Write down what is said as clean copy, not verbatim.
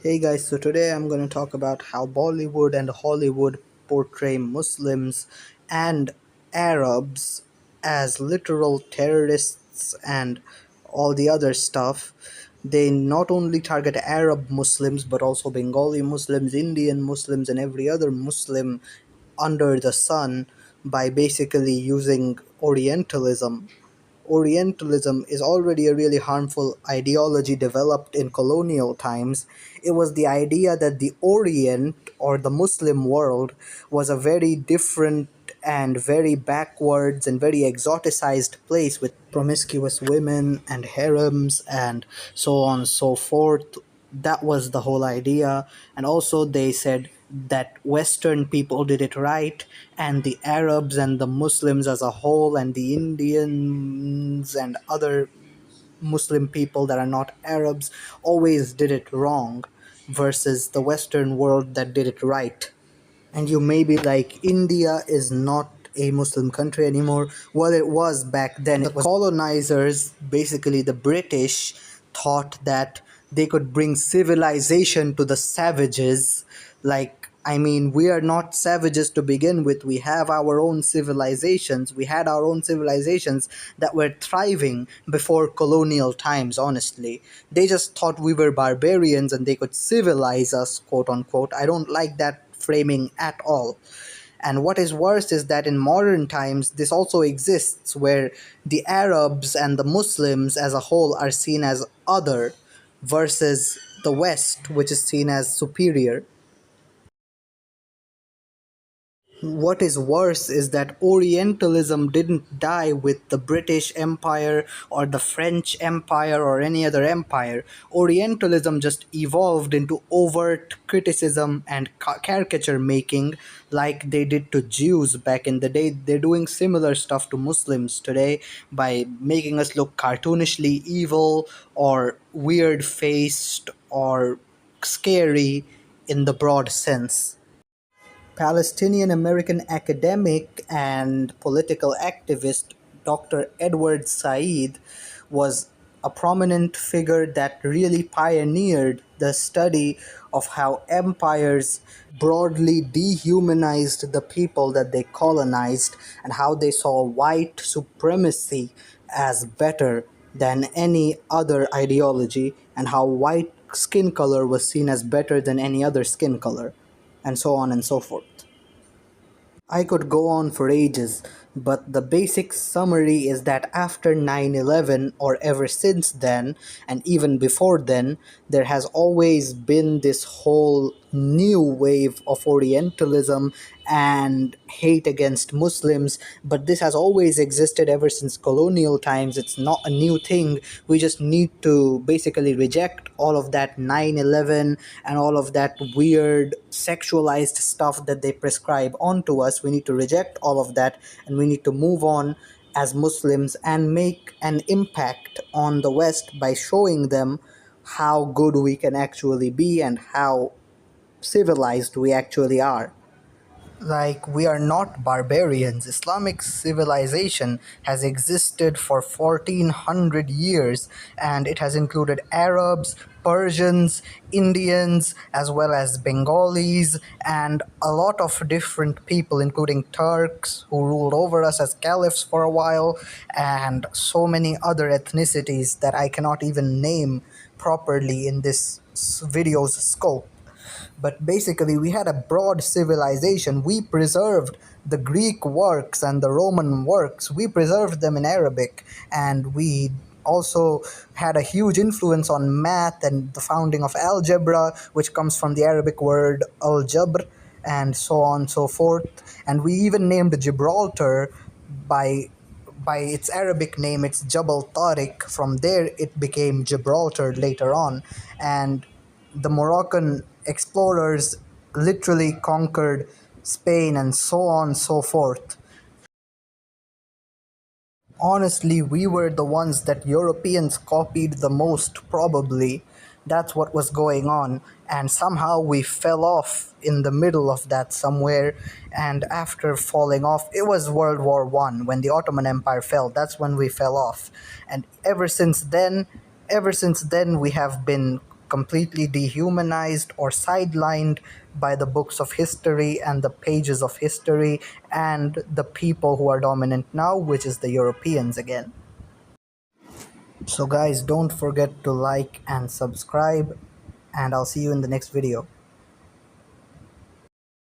Hey guys, so today I'm going to talk about how Bollywood and Hollywood portray Muslims and Arabs as literal terrorists and all the other stuff. They not only target Arab Muslims but also Bengali Muslims, Indian Muslims, and every other Muslim under the sun by basically using Orientalism. Orientalism is already a really harmful ideology developed in colonial times. It was the idea that the Orient or the Muslim world was a very different and very backwards and very exoticized place with promiscuous women and harems and so on and so forth. That was the whole idea. And also they said that Western people did it right, and the Arabs and the Muslims as a whole and the Indians and other Muslim people that are not Arabs always did it wrong, versus the Western world that did it right. And you may be like, India is not a Muslim country anymore. Well, it was back then. The colonizers, basically the British, thought that they could bring civilization to the savages. Like, I mean, we are not savages to begin with. We have our own civilizations. We had our own civilizations that were thriving before colonial times, honestly. They just thought we were barbarians and they could civilize us, quote unquote. I don't like that framing at all. And what is worse is that in modern times, this also exists where the Arabs and the Muslims as a whole are seen as other versus the West, which is seen as superior. What is worse is that Orientalism didn't die with the British Empire or the French Empire or any other empire. Orientalism just evolved into overt criticism and caricature making like they did to Jews back in the day. They're doing similar stuff to Muslims today by making us look cartoonishly evil or weird faced or scary in the broad sense. Palestinian American academic and political activist Dr. Edward Said was a prominent figure that really pioneered the study of how empires broadly dehumanized the people that they colonized and how they saw white supremacy as better than any other ideology and how white skin color was seen as better than any other skin color, and so on and so forth. I could go on for ages, but the basic summary is that after 9/11, or ever since then, and even before then, there has always been this whole new wave of Orientalism and hate against Muslims, but this has always existed ever since colonial times. It's not a new thing. We just need to basically reject all of that 9/11 and all of that weird sexualized stuff that they prescribe onto us. We need to reject all of that and we need to move on as Muslims and make an impact on the West by showing them how good we can actually be and how civilized we actually are. Like, we are not barbarians. Islamic civilization has existed for 1400 years and it has included Arabs, Persians, Indians, as well as Bengalis, and a lot of different people, including Turks who ruled over us as caliphs for a while, and so many other ethnicities that I cannot even name properly in this video's scope. But basically, we had a broad civilization. We preserved the Greek works and the Roman works. We preserved them in Arabic, and we also had a huge influence on math and the founding of algebra, which comes from the Arabic word al-jabr, and so on and so forth. And we even named Gibraltar by by its Arabic name. It's Jabal Tariq. From there it became Gibraltar later on, and the Moroccan explorers literally conquered Spain and so on and so forth. Honestly, we were the ones that Europeans copied the most, probably. That's what was going on. And somehow we fell off in the middle of that somewhere. And after falling off, it was World War One when the Ottoman Empire fell. That's when we fell off. And ever since then, we have been completely dehumanized or sidelined by the books of history and the pages of history and the people who are dominant now, which is the Europeans again. So, guys, don't forget to like and subscribe, and I'll see you in the next video.